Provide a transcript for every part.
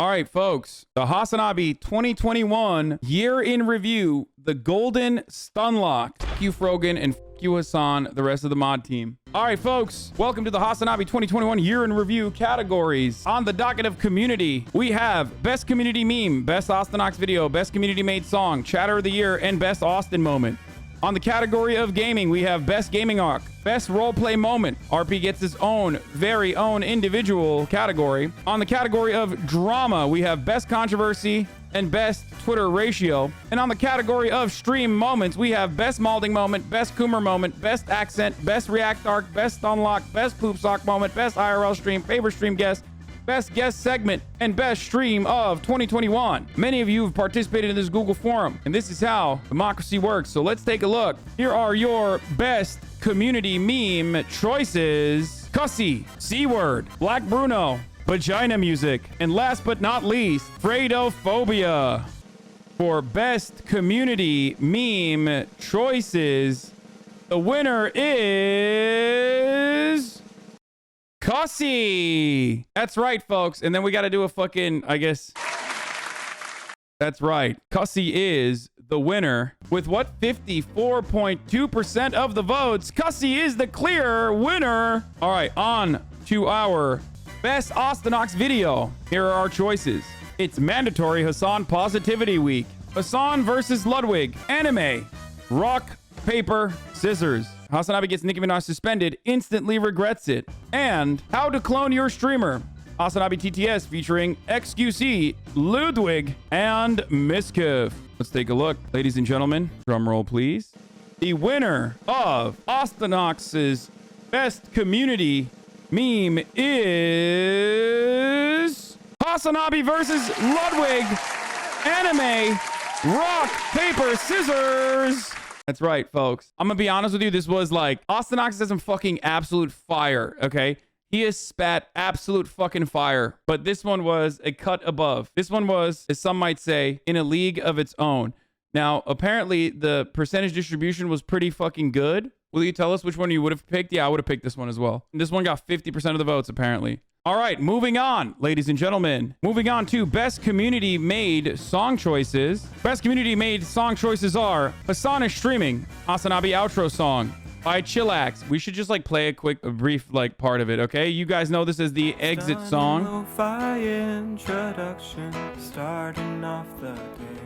All right, folks, the Hasanabi 2021 year in review, the golden stunlock. F you, Frogan, and f you, Hassan, the rest of the mod team. All right, folks, welcome to the Hasanabi 2021 year in review categories. On the docket of community, we have best community meme, best Austinox video, best community made song, chatter of the year, and best Austin moment. On the category of gaming, we have best gaming arc, best roleplay moment. RP gets his own, very own individual category. On the category of drama, we have best controversy and best Twitter ratio. And on the category of stream moments, we have best malding moment, best Coomer moment, best accent, best react arc, best unlock, best poop sock moment, best IRL stream, favorite stream guest, best guest segment, and best stream of 2021. Many of you have participated in this Google forum, and this is how democracy works. So let's take a look. Here are your best community meme choices. Cussy, C-word, Black Bruno, vagina music, and last but not least, Fredophobia. For best community meme choices, the winner is Cussy. That's right, folks. And then we got to do a fucking, I guess. That's right. Cussy is the winner with what? 54.2% of the votes. Cussy is the clear winner. All right, on to our best Austinox video. Here are our choices. It's mandatory Hassan Positivity Week. Hassan versus Ludwig. Anime. Rock, paper, scissors. Hasanabi gets Nicki Minaj suspended, instantly regrets it. And how to clone your streamer. Hasanabi TTS featuring XQC, Ludwig, and Miskiff. Let's take a look, ladies and gentlemen. Drum roll, please. The winner of Austinox's best community meme is Hasanabi versus Ludwig. Anime, rock, paper, scissors. That's right, folks. I'm gonna be honest with you. This was like, Austinox has some fucking absolute fire, okay? He has spat absolute fucking fire. But this one was a cut above. This one was, as some might say, in a league of its own. Now, apparently, the percentage distribution was pretty fucking good. Will you tell us which one you would have picked? Yeah, I would have picked this one as well. And this one got 50% of the votes, apparently. All right, moving on, ladies and gentlemen. Moving on to best community made song choices. Best community made song choices are Hassan is streaming, Hasanabi outro song by Chillax. We should just like play a quick, brief like part of it, okay? You guys know this as the exit song. Introduction, starting off the day.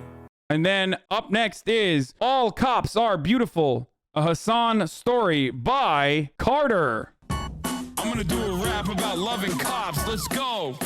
And then up next is All Cops Are Beautiful, a Hassan story by Carter. I'm gonna do a rap about loving cops. Let's go.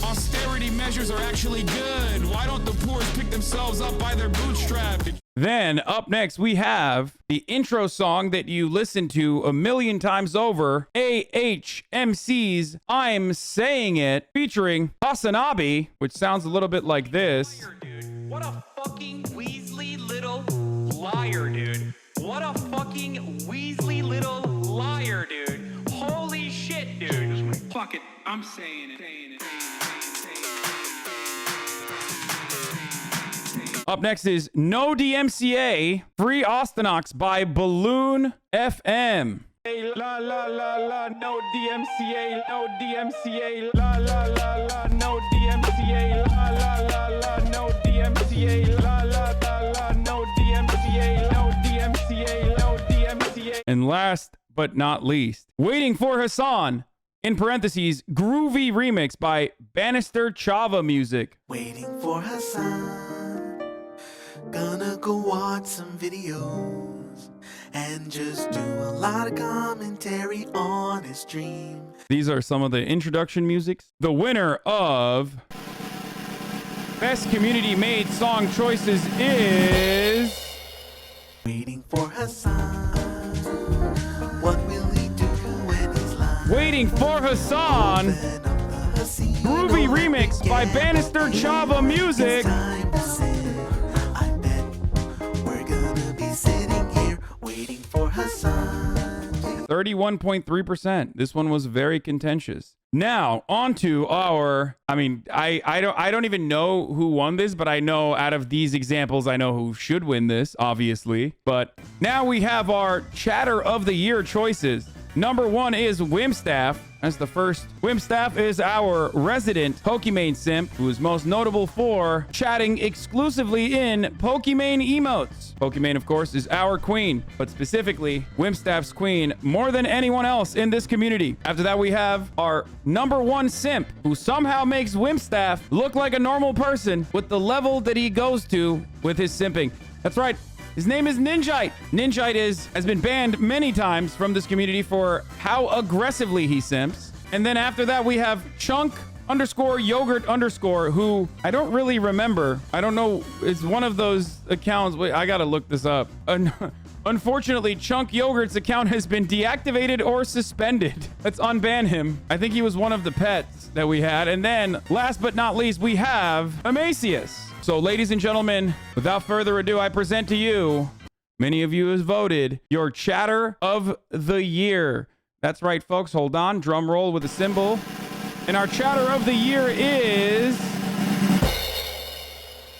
Austerity measures are actually good. Why don't the poor pick themselves up by their bootstrap? Then up next, we have the intro song that you listen to a million times over, AHMC's I'm Saying It, featuring Hasanabi, which sounds a little bit like this. Liar, dude. What a fucking Weasley little liar, dude. What a fucking Weasley little liar, dude. Holy shit, dude. Fuck it. I'm saying it. Up next is No DMCA, Free Austinox by Balloon FM. Hey, la la la la, no DMCA, no DMCA, la la la la, no DMCA, la la la la, no DMCA, la la la la, no DMCA, no DMCA, no DMCA. And last but not least, Waiting for Hassan, in parentheses, Groovy Remix by Bannister Chava Music. Waiting for Hassan, gonna go watch some videos and just do a lot of commentary on his stream. These are some of the introduction musics. The winner of Best Community Made Song Choices is Waiting for Hassan. What will he do when he's live? Waiting for Hassan. Groovy Remix by Bannister Chava Music. I bet we're gonna be sitting here waiting for Hassan. 31.3%. This one was very contentious. Now, on to our, I don't even know who won this, but I know out of these examples, I know who should win this, obviously. But now we have our Chatter of the Year choices. Number one is Wimstaff. as the first Wimp Staff is our resident Pokimane simp, who is most notable for chatting exclusively in Pokimane emotes. Pokimane, of course, is our queen, but specifically Wimp Staff's queen more than anyone else in this community. After that, we have our number one simp, who somehow makes Wimp Staff look like a normal person with the level that he goes to with his simping. That's right. His name is Ninjite. Ninjite has been banned many times from this community for how aggressively he simps. And then after that, we have Chunk_Yogurt_, who I don't really remember. I don't know. It's one of those accounts. Wait, I gotta look this up. Unfortunately, Chunk Yogurt's account has been deactivated or suspended. Let's unban him. I think he was one of the pets that we had. And then last but not least, we have Amacius. So, ladies and gentlemen, without further ado, I present to you, many of you have voted, your chatter of the year. That's right, folks. Hold on. Drum roll with a cymbal. And our chatter of the year is...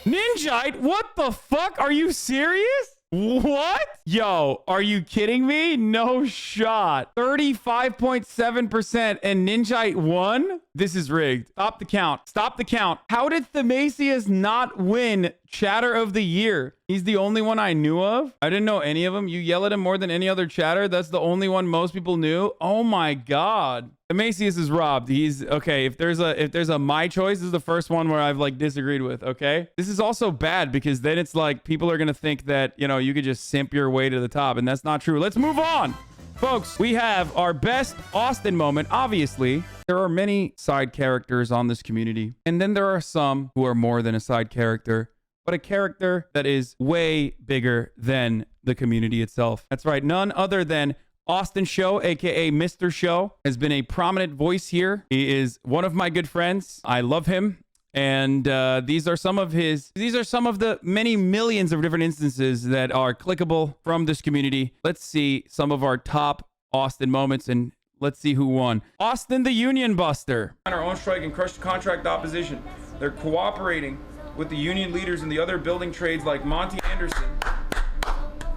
Ninjite? What the fuck? Are you serious? What? Yo, are you kidding me? No shot. 35.7% and Ninjite won? This is rigged. Stop the count. Stop the count. How did Themasius not win chatter of the year? He's the only one I knew of. I didn't know any of them. You yell at him more than any other chatter. That's the only one most people knew. Oh my God. Themasius is robbed. He's okay. If there's a my choice, this is the first one where I've like disagreed with. Okay. This is also bad because then it's like people are going to think that, you know, you could just simp your way to the top, and that's not true. Let's move on. Folks, we have our best Austin moment. Obviously, there are many side characters on this community, and then there are some who are more than a side character, but a character that is way bigger than the community itself. That's right. None other than Austin Show, aka Mr. Show, has been a prominent voice here. He is one of my good friends. I love him. And these are some of the many millions of different instances that are clickable from this community. Let's see some of our top Austin moments, and let's see who won. Austin the Union Buster. On our own strike and crush contract opposition. They're cooperating with the union leaders in the other building trades like Monty Anderson.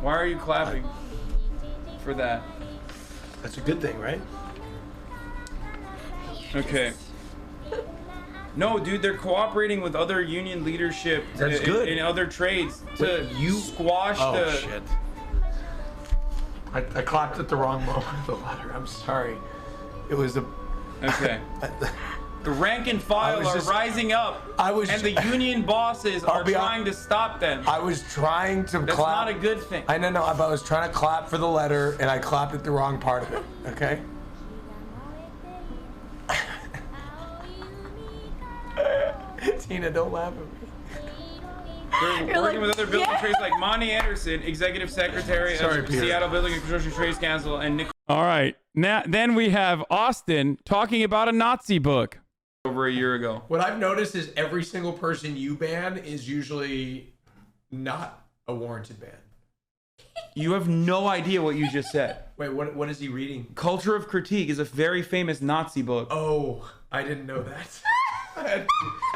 Why are you clapping for that? That's a good thing, right? Okay. No, dude, they're cooperating with other union leadership in other trades to squash the... Shit. I clapped at the wrong moment of the letter. I'm sorry. It was a... Okay. The rank and file are rising up, and the union bosses are trying to stop them. I was trying to clap. That's not a good thing. I know, but I was trying to clap for the letter, and I clapped at the wrong part of it, okay? Tina, don't laugh at me. They're working with other building trades like Monty Anderson, Executive Secretary of Seattle Building and Construction Trades Council, and Nick. All right. Now, then we have Austin talking about a Nazi book over a year ago. What I've noticed is every single person you ban is usually not a warranted ban. You have no idea what you just said. Wait, what is he reading? Culture of Critique is a very famous Nazi book. Oh, I didn't know that.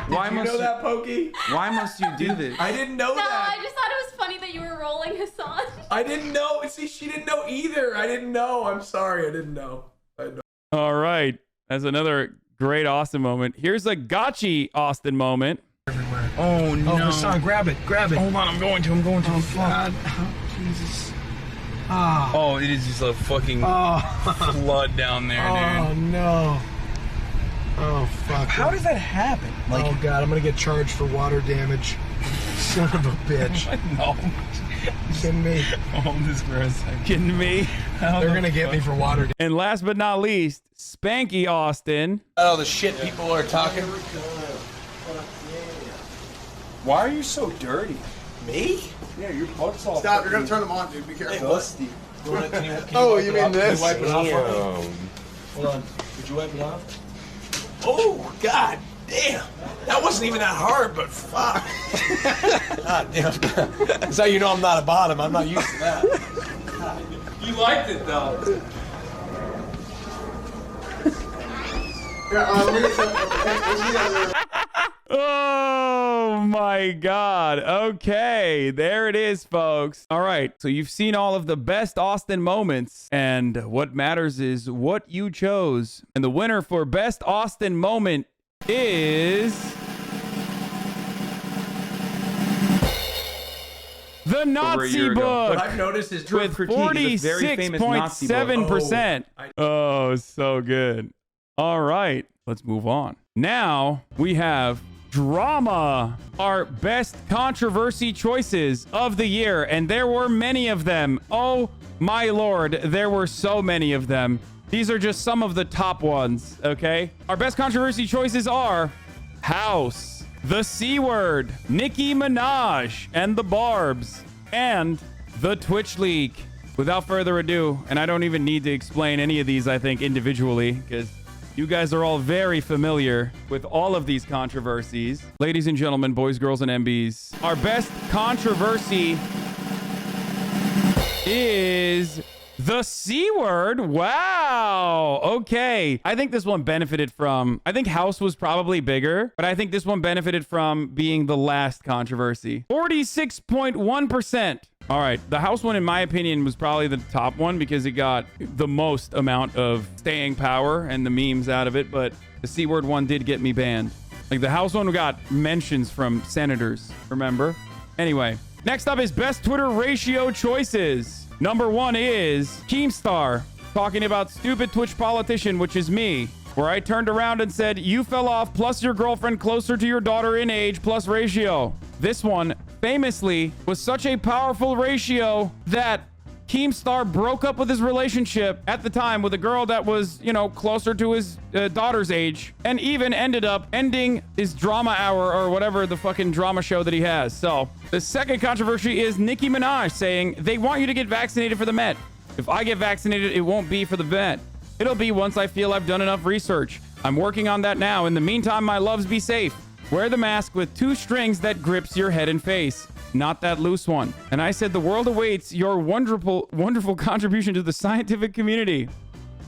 Why you know that, Pokey? Why must you do this? I didn't know that. I just thought it was funny that you were rolling Hassan. I didn't know. See, she didn't know either. I didn't know. I'm sorry. I didn't know. All right. That's another great Austin moment. Here's a gotchi Austin moment. Everywhere. Oh, no. Oh, Hassan, grab it. Grab it. Hold on. I'm going to. Oh, God. Oh, Jesus. Oh. Oh, it is just a fucking flood down there, dude. Oh, no. Oh, fuck. How does that happen? Like, oh, God, I'm going to get charged for water damage. Son of a bitch. No. Kidding me? Hold this for a second. Kidding me? They're going to get me for water damage. And last but not least, Spanky Austin. Oh, the shit people are talking. Why are you so dirty? Me? Yeah, your butt's all... Stop, you're going to turn them on, dude. Be careful. Hey, Busty. Can you Oh, wipe you it mean off? this? Can you wipe it off for me? Hold on. Could you wipe it off? Oh, God damn. That wasn't even that hard, but fuck. God damn. That's how you know I'm not a bottom. I'm not used to that. You liked it, though. Yeah, let me get some. Oh my God. Okay, there it is, folks. All right, so you've seen all of the best Austin moments, and what matters is what you chose. And the winner for best Austin moment is the Nazi book. What I've noticed is with 46.7%. Oh, so good. All right, let's move on. Now we have drama, our best controversy choices of the year, and there were many of them. Oh my Lord, there were so many of them. These are just some of the top ones, okay? Our best controversy choices are House, the C Word, Nicki Minaj and the Barbs, and the Twitch leak. Without further ado, and I don't even need to explain any of these, I think, individually, because you guys are all very familiar with all of these controversies. Ladies and gentlemen, boys, girls, and MBs, our best controversy is the C Word. Wow. Okay. I think this one benefited from, I think House was probably bigger, but I think this one benefited from being the last controversy. 46.1%. All right. The House one, in my opinion, was probably the top one because it got the most amount of staying power and the memes out of it. But the C Word one did get me banned. Like the House one got mentions from senators, remember? Anyway, next up is best Twitter ratio choices. Number one is Keemstar talking about stupid Twitch politician, which is me, where I turned around and said, you fell off plus your girlfriend closer to your daughter in age plus ratio. This one famously was such a powerful ratio that Keemstar broke up with his relationship at the time with a girl that was, you know, closer to his daughter's age, and even ended up ending his drama hour or whatever the fucking drama show that he has. So the second controversy is Nicki Minaj saying they want you to get vaccinated for the Met. If I get vaccinated, it won't be for the Met. It'll be once I feel I've done enough research. I'm working on that now. In the meantime, my loves, be safe. Wear the mask with 2 strings that grips your head and face, not that loose one. And I said the world awaits your wonderful, wonderful contribution to the scientific community.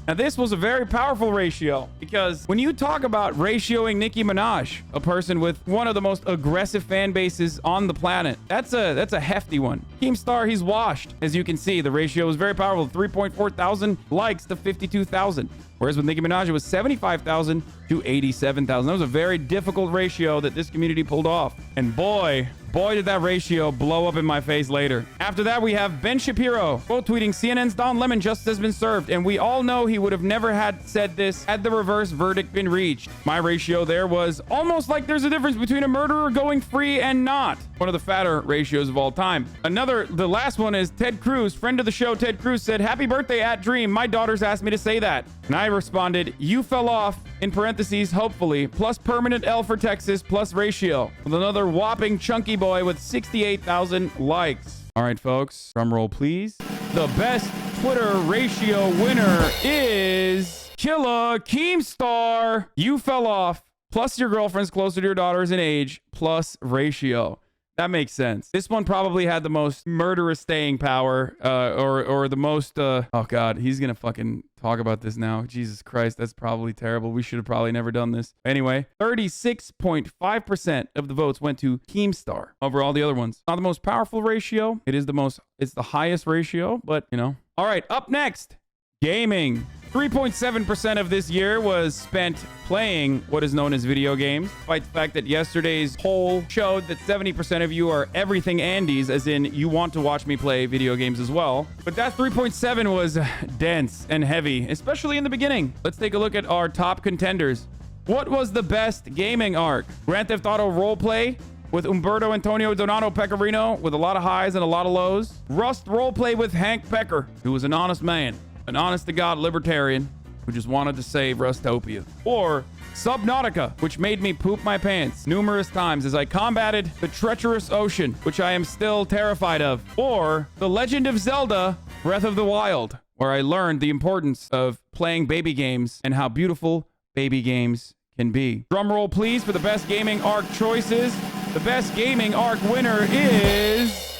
Now, this was a very powerful ratio because when you talk about ratioing Nicki Minaj, a person with one of the most aggressive fan bases on the planet, that's a hefty one. Keemstar, he's washed. As you can see, the ratio was very powerful, 3.4 thousand likes to 52,000. Whereas with Nicki Minaj, it was 75,000 to 87,000. That was a very difficult ratio that this community pulled off. And boy, did that ratio blow up in my face later. After that, we have Ben Shapiro, quote tweeting, CNN's Don Lemon justice has been served. And we all know he would have never had said this had the reverse verdict been reached. My ratio there was almost like there's a difference between a murderer going free and not. One of the fatter ratios of all time. The last one is Ted Cruz, friend of the show. Ted Cruz said, happy birthday at Dream. My daughters asked me to say that. And I responded, you fell off, in parentheses, hopefully, plus permanent L for Texas, plus ratio, with another whopping chunky boy with 68,000 likes. All right, folks, drum roll, please. The best Twitter ratio winner is Killa Keemstar. You fell off, plus your girlfriend's closer to your daughters in age, plus ratio. That makes sense. This one probably had the most murderous staying power, or the most, oh God, he's gonna fucking talk about this now. Jesus Christ, that's probably terrible. We should have probably never done this. Anyway, 36.5% of the votes went to Keemstar over all the other ones. Not the most powerful ratio. It's the highest ratio, but you know. All right, up next, gaming. 3.7% of this year was spent playing what is known as video games, despite the fact that yesterday's poll showed that 70% of you are everything Andes, as in you want to watch me play video games as well. But that 3.7 was dense and heavy, especially in the beginning. Let's take a look at our top contenders. What was the best gaming arc? Grand Theft Auto Roleplay with Umberto Antonio Donato Pecorino with a lot of highs and a lot of lows. Rust Roleplay with Hank Pecker, who was an honest man. An honest-to-God libertarian who just wanted to save Rustopia. Or Subnautica, which made me poop my pants numerous times as I combated the treacherous ocean, which I am still terrified of. Or The Legend of Zelda Breath of the Wild, where I learned the importance of playing baby games and how beautiful baby games can be. Drum roll, please, for the best gaming arc choices. The best gaming arc winner is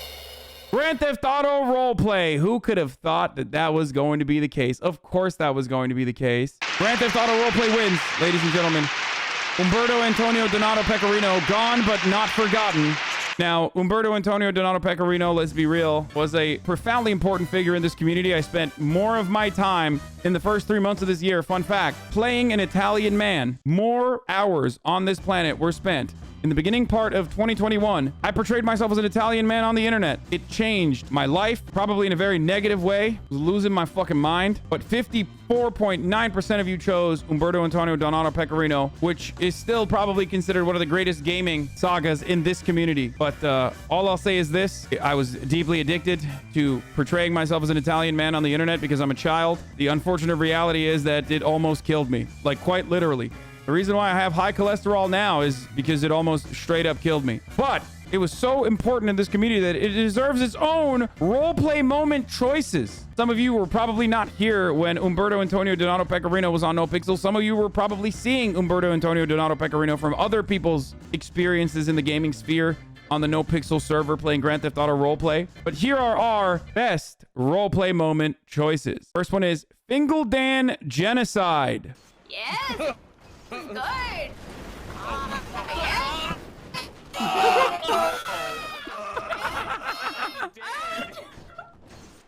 Grand Theft Auto Roleplay. Who could have thought that that was going to be the case? Of course that was going to be the case. Grand Theft Auto Roleplay wins, ladies and gentlemen. Umberto Antonio Donato Pecorino, gone but not forgotten. Now, Umberto Antonio Donato Pecorino, let's be real, was a profoundly important figure in this community. I spent more of my time in the first 3 months of this year, fun fact, playing an Italian man. More hours on this planet were spent in the beginning part of 2021. I portrayed myself as an Italian man on the internet. It changed my life, probably in a very negative way. I was losing my fucking mind. But 54.9% of you chose Umberto Antonio Donato Pecorino, which is still probably considered one of the greatest gaming sagas in this community. But all I'll say is this. I was deeply addicted to portraying myself as an Italian man on the internet because I'm a child. The unfortunate reality is that it almost killed me. Like, quite literally. The reason why I have high cholesterol now is because it almost straight up killed me. But it was so important in this community that it deserves its own roleplay moment choices. Some of you were probably not here when Umberto Antonio Donato Pecorino was on NoPixel. Some of you were probably seeing Umberto Antonio Donato Pecorino from other people's experiences in the gaming sphere on the NoPixel server playing Grand Theft Auto roleplay. But here are our best roleplay moment choices. First one is Fingaldan Genocide. Yes. Good. Yes.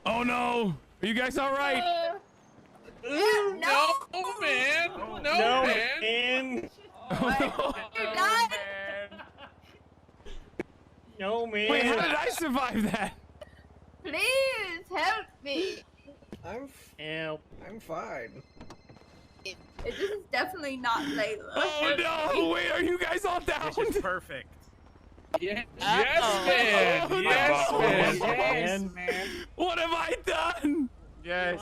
Oh no! Are you guys all right? No. man. No, man. You're done. No, man. Wait, how did I survive that? Please help me. I'm fine. This is definitely not Layla. Oh no! Wait, are you guys all down? This is perfect. Yes, man. Oh, Yes, no. man. Yes, man. What have I done? Yes.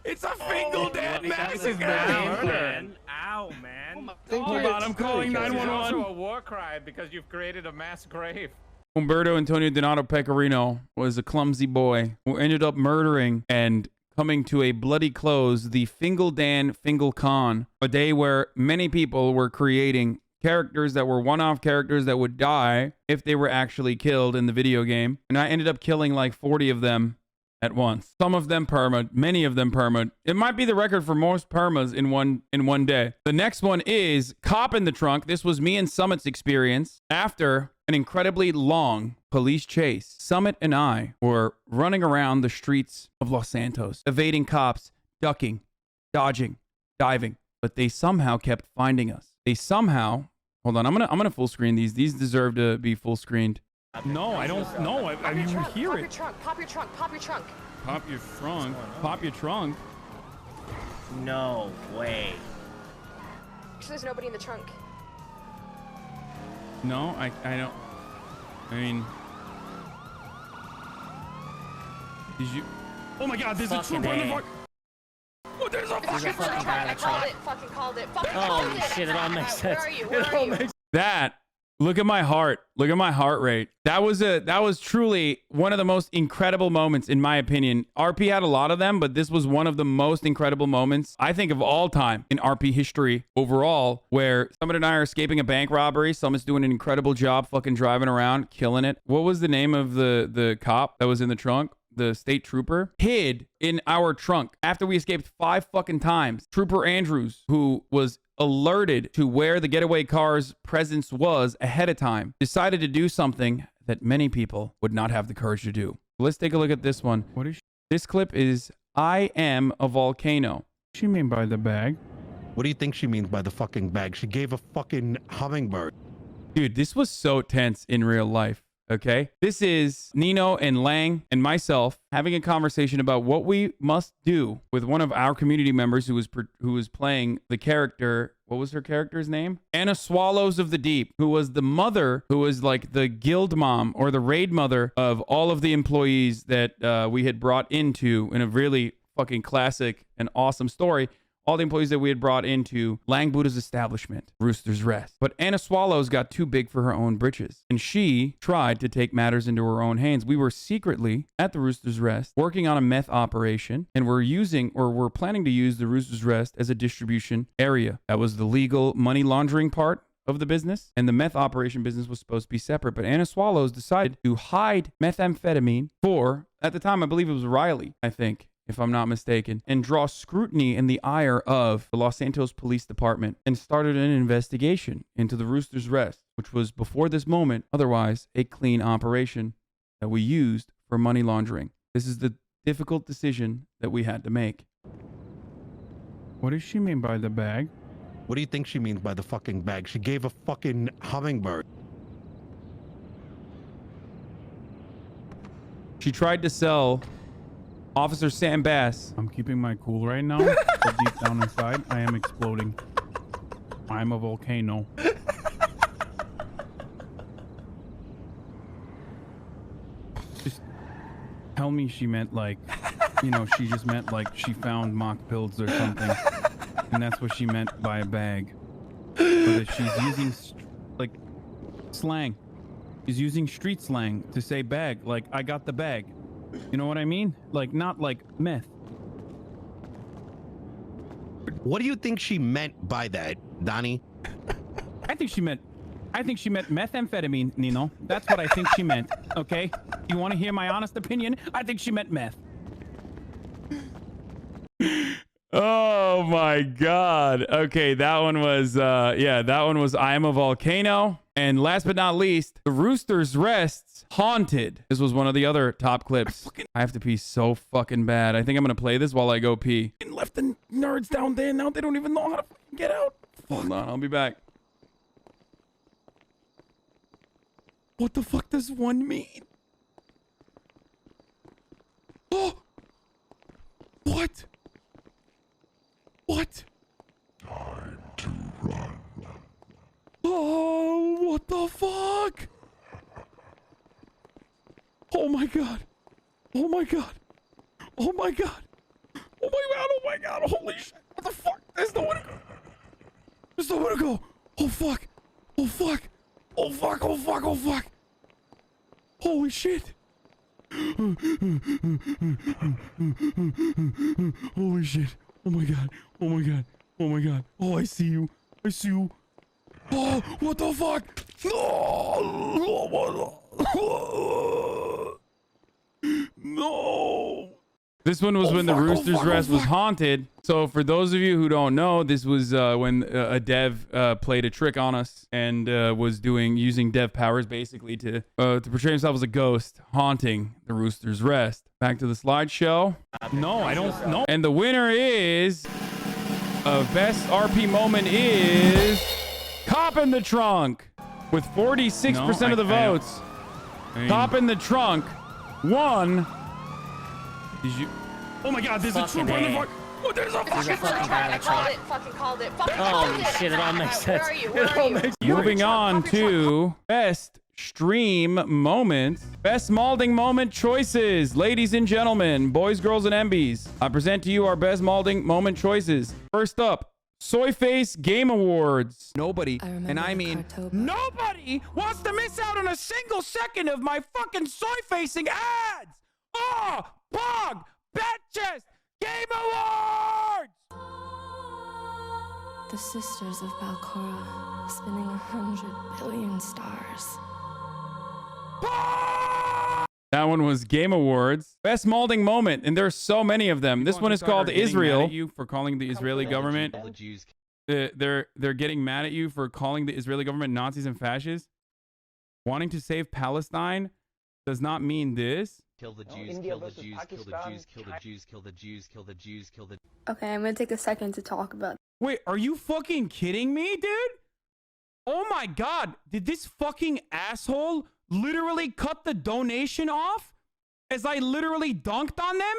It's a Fingaldan This is massacre! bad, man. Ow, man. Hold on, I'm calling This is also 911. a war crime because you've created a mass grave. Umberto Antonio Donato Pecorino was a clumsy boy who ended up murdering and coming to a bloody close the Fingaldan FingalCon, a day where many people were creating characters that were one-off characters that would die if they were actually killed in the video game. And I ended up killing like 40 of them at once. Some of them perma, many of them perma. It might be the record for most permas in one day. The next one is Cop in the Trunk. This was me and Summit's experience after an incredibly long police chase. Summit and I were running around the streets of Los Santos, evading cops, ducking, dodging, diving, but they somehow kept finding us. They somehow, hold on, I'm gonna full screen these. These deserve to be full screened. No, I don't know. I mean, you hear it. Pop your trunk. Pop your trunk. Pop your trunk. Pop your trunk. No way. There's nobody in the trunk. No, I don't. I mean, did you? Oh my God! There's a trooper in the front. Oh, there's a fucking Fucking trooper. I called it. Fucking called it. Fucking Holy called it. shit, it all makes sense. Where are you? Where are you? That. Look at my heart. Look at my heart rate. That was truly one of the most incredible moments, in my opinion. RP had a lot of them, but this was one of the most incredible moments, I think, of all time in RP history overall, where Summit and I are escaping a bank robbery. Summit's doing an incredible job fucking driving around, killing it. What was the name of the cop that was in the trunk? The state trooper hid in our trunk after we escaped 5 fucking times. Trooper Andrews, who was alerted to where the getaway car's presence was ahead of time, decided to do something that many people would not have the courage to do. Let's take a look at this one. What is this clip is I am a volcano. What does she mean by the bag? What do you think she means by the fucking bag? She gave a fucking hummingbird. Dude, this was so tense in real life. Okay, this is Nino and Lang and myself having a conversation about what we must do with one of our community members who was playing the character. What was her character's name? Anna Swallows of the Deep, who was the mother, who was like the guild mom or the raid mother of all of the employees that we had brought into in a really fucking classic and awesome story. All the employees that we had brought into Lang Buddha's establishment, Rooster's Rest. But Anna Swallows got too big for her own britches, and she tried to take matters into her own hands. We were secretly at the Rooster's Rest working on a meth operation, and we're planning to use the Rooster's Rest as a distribution area. That was the legal money laundering part of the business, and the meth operation business was supposed to be separate. But Anna Swallows decided to hide methamphetamine for, at the time, I believe it was Riley, I think. if I'm not mistaken, and draw scrutiny in the ire of the Los Santos Police Department and started an investigation into the Rooster's Rest, which was before this moment otherwise a clean operation that we used for money laundering. This is the difficult decision that we had to make. What does she mean by the bag? What do you think she means by the fucking bag? She gave a fucking hummingbird. She tried to sell Officer Sam Bass. I'm keeping my cool right now, but deep down inside, I am exploding. I'm a volcano. Just tell me she meant like, you know, she just meant like she found mock pills or something. And that's what she meant by a bag. Or that she's using like slang. She's using street slang to say bag, like I got the bag. You know what I mean? Like not like meth. What do you think she meant by that, Donnie? I think she meant methamphetamine, Nino. That's what I think she meant. Okay? You want to hear my honest opinion? I think she meant meth. Oh my God. Okay, that one was that one was I Am a Volcano. And last but not least, the Rooster's Rest's Haunted. This was one of the other top clips. I have to pee so fucking bad. I think I'm gonna play this while I go pee. And left the nerds down there. Now they don't even know how to get out. Hold on, I'll be back. What the fuck does one mean? Oh! What? What? Time to run. Oh, what the fuck? Oh my God. Oh my God. Oh my God. Oh my God. Oh my God. Holy shit. What the fuck? There's nowhere to go. There's nowhere to go. Oh fuck. Oh fuck. Oh fuck. Oh fuck. Oh fuck. Holy shit. Holy shit. Oh my God. Oh my God. Oh my God. Oh, I see you. I see you. Oh, what the fuck? No. This one was when the Rooster's Rest was haunted. So for those of you who don't know, this was when a dev played a trick on us and was using dev powers basically to portray himself as a ghost haunting the Rooster's Rest. Back to the slideshow. No, I don't know. And the winner is best RP moment is Cop in the Trunk with 46% of the votes. Cop in the Trunk won. Did you? Oh my God! There's a trooper in the front. Oh, there's a fucking I called it. Fucking called it. Holy shit! It all makes sense. Where are you? Where are you? Moving on to best stream moments, best malding moment choices. Ladies and gentlemen, boys, girls, and MBs, I present to you our best malding moment choices. First up, Soy Face Game Awards. Nobody, and I mean nobody, wants to miss out on a single second of my fucking soy facing ads. Oh, Pog, Batchest, Game Awards! The sisters of Balcora, spinning 100 billion stars. That one was Game Awards. Best malding moment, and there's so many of them. This one is called Israel. You for calling the Israeli government. They're getting mad at you for calling the Israeli government Nazis and fascists. Wanting to save Palestine does not mean this. Kill the Jews, kill the Jews, kill the Jews, kill the Jews, kill the Jews, kill the Jews, kill the... Okay, I'm gonna take a second to talk about. Wait, are you fucking kidding me, dude? Oh my God, did this fucking asshole literally cut the donation off as I literally dunked on them?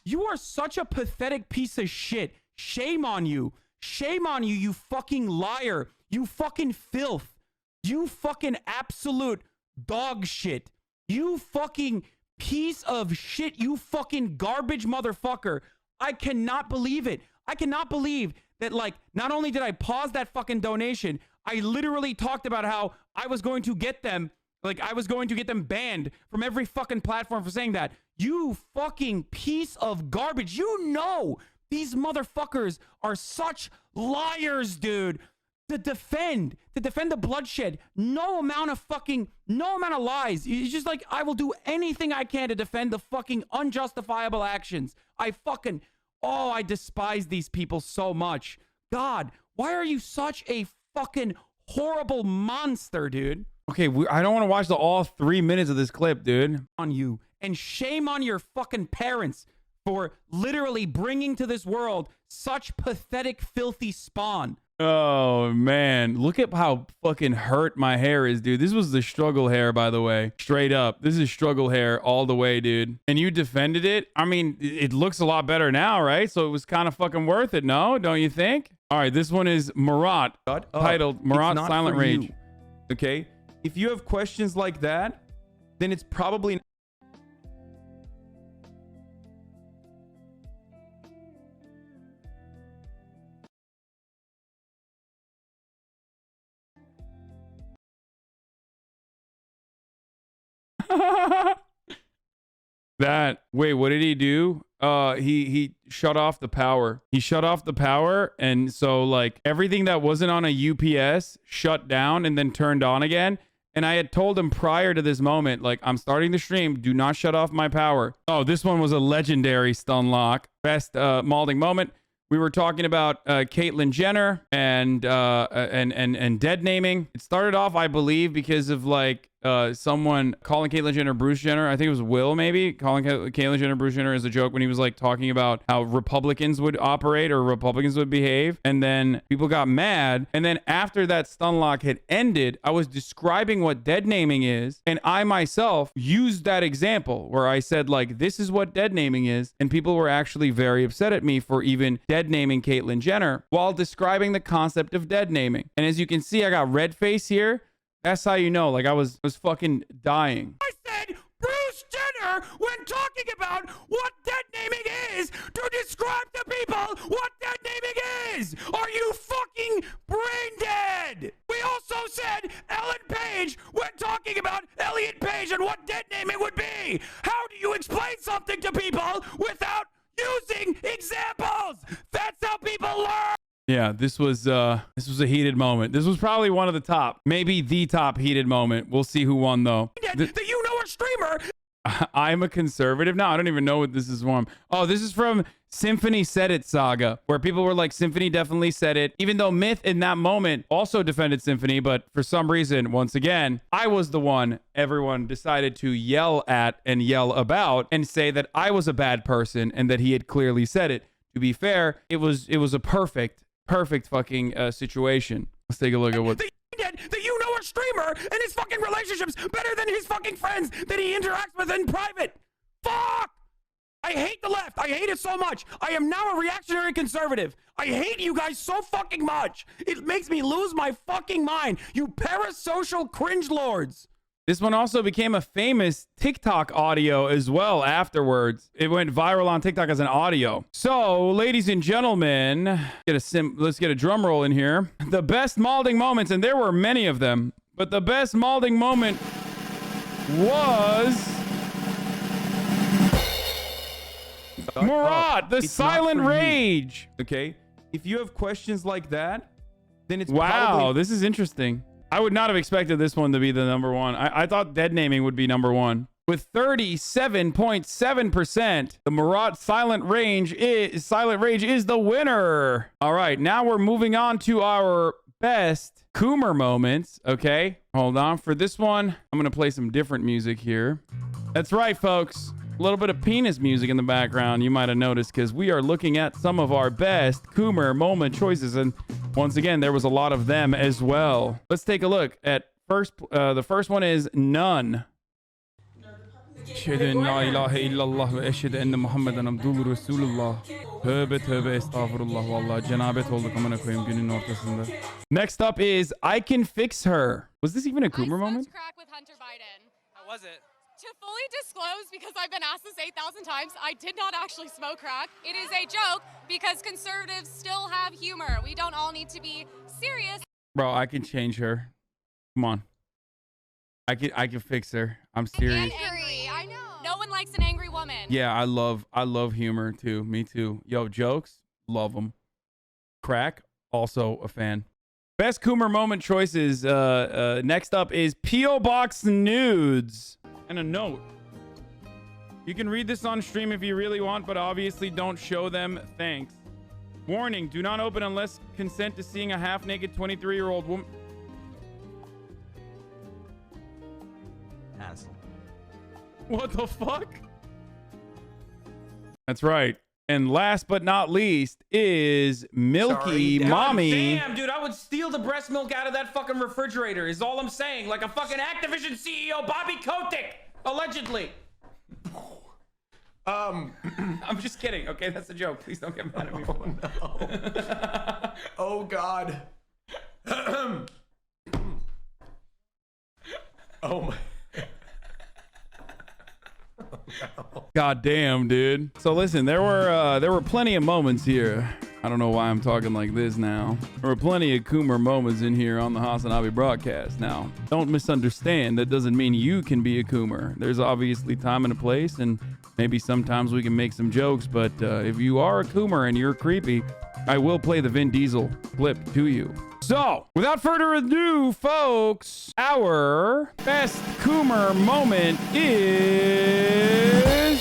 You are such a pathetic piece of shit. Shame on you. Shame on you, you fucking liar. You fucking filth. You fucking absolute dog shit. You fucking piece of shit. You fucking garbage motherfucker. I cannot believe it. I cannot believe that, like, not only did I pause that fucking donation, I literally talked about how I was going to get them, like, I was going to get them banned from every fucking platform for saying that. You fucking piece of garbage. You know these motherfuckers are such liars, dude. to defend the bloodshed. No amount of lies. He's just like, I will do anything I can to defend the fucking unjustifiable actions. I despise these people so much. God, why are you such a fucking horrible monster, dude? Okay, I don't want to watch all 3 minutes of this clip, dude. On you. And shame on your fucking parents for literally bringing to this world such pathetic, filthy spawn. Oh, man. Look at how fucking hurt my hair is, dude. This was the struggle hair, by the way. Straight up. This is struggle hair all the way, dude. And you defended it? I mean, it looks a lot better now, right? So it was kind of fucking worth it, no? Don't you think? All right, this one is Marat, titled Marat Silent Rage. Okay? If you have questions like that, then it's probably... Wait, what did he do? He shut off the power. He shut off the power, and so like everything that wasn't on a UPS shut down and then turned on again. And I had told him prior to this moment, like, I'm starting the stream, do not shut off my power. Oh, this one was a legendary stun lock. Best malding moment. We were talking about Caitlyn Jenner and dead naming. It started off, I believe, because of like someone calling Caitlyn Jenner Bruce Jenner. I think it was Will, maybe, calling Caitlyn Jenner Bruce Jenner as a joke when he was like talking about how Republicans would operate or Republicans would behave. And then people got mad. And then after that stun lock had ended, I was describing what dead naming is. And I myself used that example where I said, like, this is what dead naming is. And people were actually very upset at me for even dead naming Caitlyn Jenner while describing the concept of dead naming. And as you can see, I got red face here. That's how you know, like, I was fucking dying. I said Bruce Jenner when talking about what dead naming is to describe to people what dead naming is. Are you fucking brain dead? We also said Ellen Page when talking about Elliot Page and what dead naming would be. How do you explain something to people without using examples? That's how people learn. Yeah, this was a heated moment. This was probably one of the top, maybe the top heated moment. We'll see who won though. You know a streamer. I'm a conservative now. I don't even know what this is from. Oh, this is from Symphony Said It Saga, where people were like, Symphony definitely said it. Even though Myth in that moment also defended Symphony, but for some reason, once again, I was the one everyone decided to yell at and yell about and say that I was a bad person and that he had clearly said it. To be fair, it was a perfect fucking situation. Let's take a look at what that you know a streamer and his fucking relationships better than his fucking friends that he interacts with in private. Fuck! I hate the left. I hate it so much. I am now a reactionary conservative. I hate you guys so fucking much. It makes me lose my fucking mind. You parasocial cringe lords. This one also became a famous TikTok audio as well afterwards. It went viral on TikTok as an audio. So, ladies and gentlemen, let's get a drum roll in here. The best malding moments, and there were many of them, but the best malding moment was Marat, the Silent Rage. Okay, if you have questions like that, then it's wow. This is interesting. I would not have expected this one to be the number one. I thought dead naming would be number one. With 37.7%, the Marat Silent Rage is the winner. All right, now we're moving on to our best Coomer moments. Okay, hold on. For this one, I'm going to play some different music here. That's right, folks. A little bit of penis music in the background, you might have noticed, because we are looking at some of our best Coomer moment choices. And once again, there was a lot of them as well. Let's take a look at the first one is None. Next up is I Can Fix Her. Was this even a Coomer moment? Crack with Hunter Biden. How was it? To fully disclose, because I've been asked this 8,000 times, I did not actually smoke crack. It is a joke because conservatives still have humor. We don't all need to be serious. Bro, I can change her. Come on. I can fix her. I'm serious. Angry. I know. No one likes an angry woman. Yeah, I love humor too. Me too. Yo, jokes, love them. Crack, also a fan. Best Coomer moment choices. Next up is P.O. Box Nudes. And a note. You can read this on stream if you really want, but obviously don't show them. Thanks. Warning, do not open unless consent to seeing a half-naked 23-year-old woman. Asshole. What the fuck? That's right. And last but not least is Milky Mommy. Damn, dude, I would steal the breast milk out of that fucking refrigerator, is all I'm saying. Like a fucking Activision CEO, Bobby Kotick, allegedly. I'm just kidding. Okay, that's a joke. Please don't get mad at me. Oh, no. Oh, God. Oh, my. God damn, dude. So listen, there were plenty of moments here. I don't know why I'm talking like this now. There were plenty of Coomer moments in here on the Hasanabi broadcast. Now, don't misunderstand. That doesn't mean you can be a Coomer. There's obviously time and a place, and maybe sometimes we can make some jokes, but if you are a Coomer and you're creepy, I will play the Vin Diesel clip to you. So, without further ado, folks, our best Coomer moment is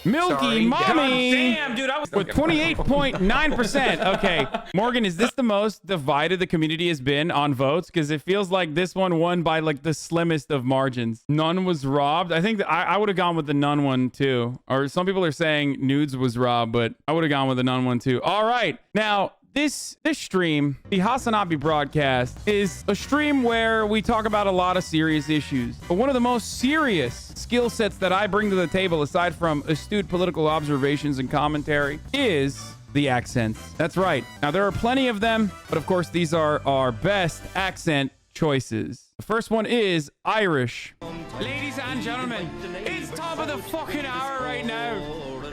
Milky Mommy. Damn, dude, I was with 28.9%. Okay, Morgan, is this the most divided the community has been on votes? Because it feels like this one won by like the slimmest of margins. None was robbed. I think that I would have gone with the none one too. Or some people are saying nudes was robbed, but I would have gone with the none one too. All right, now. This stream, the Hasanabi broadcast, is a stream where we talk about a lot of serious issues. But one of the most serious skill sets that I bring to the table, aside from astute political observations and commentary, is the accents. That's right. Now, there are plenty of them, but of course, these are our best accent choices. The first one is Irish. Ladies and gentlemen, it's top of the fucking hour right now.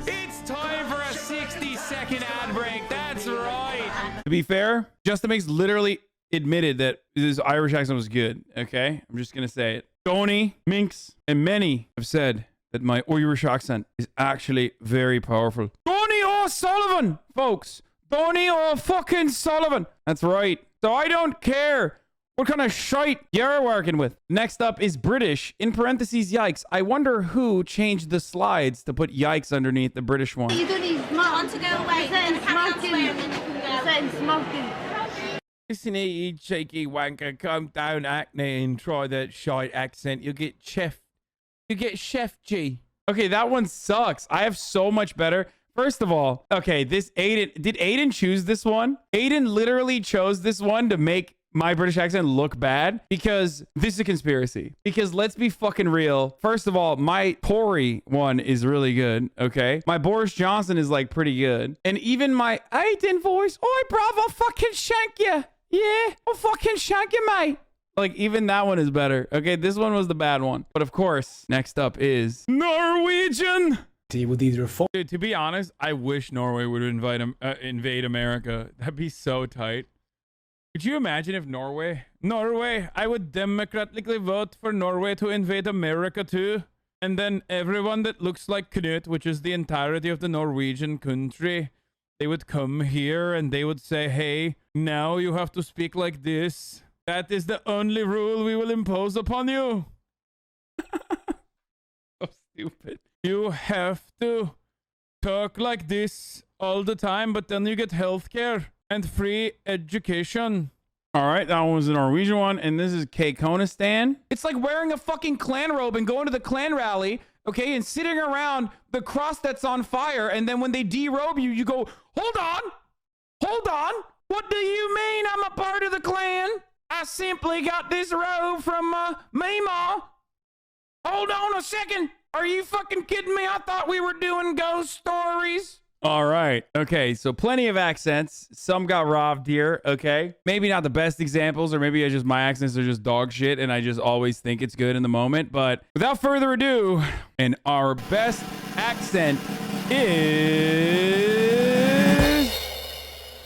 It's time for a 60-second ad break. That's right. To be fair, Justin Makes literally admitted that his Irish accent was good. Okay? I'm just going to say it. Tony, Minx, and many have said that my Irish accent is actually very powerful. Tony O'Sullivan, folks. Tony fucking Sullivan. That's right. So I don't care what kind of shite you're working with. Next up is British, in parentheses, yikes. I wonder who changed the slides to put yikes underneath the British one. You want to go away and smoking. Listen here, you cheeky wanker. Come down, Acne, and try that shite accent. You'll get Chef. You get Chef G. Okay, that one sucks. I have so much better. First of all, okay, this Aiden, did Aiden choose this one? Aiden literally chose this one to make my British accent look bad, because this is a conspiracy. Because let's be fucking real. First of all, my Tory one is really good, okay? My Boris Johnson is like pretty good. And even my Aiden voice, oi bruv, I'll fucking shank you. Yeah, I'll fucking shank you, mate. Like, even that one is better. Okay, this one was the bad one. But of course, next up is Norwegian. With either a phone. Dude, to be honest, I wish Norway would invade America. That'd be so tight. Could you imagine if Norway, I would democratically vote for Norway to invade America too. And then everyone that looks like Knut, which is the entirety of the Norwegian country, they would come here and they would say, hey, now you have to speak like this. That is the only rule we will impose upon you. So stupid. You have to talk like this all the time, but then you get healthcare and free education. All right, that one was the Norwegian one, and this is Keikonistan. It's like wearing a fucking clan robe and going to the clan rally, okay, and sitting around the cross that's on fire, and then when they derobe you, you go, hold on, what do you mean I'm a part of the clan? I simply got this robe from Mima. Hold on a second. Are you fucking kidding me? I thought we were doing ghost stories. All right. Okay. So plenty of accents. Some got robbed here. Okay. Maybe not the best examples, or maybe it's just my accents are just dog shit and I just always think it's good in the moment. But without further ado, and our best accent is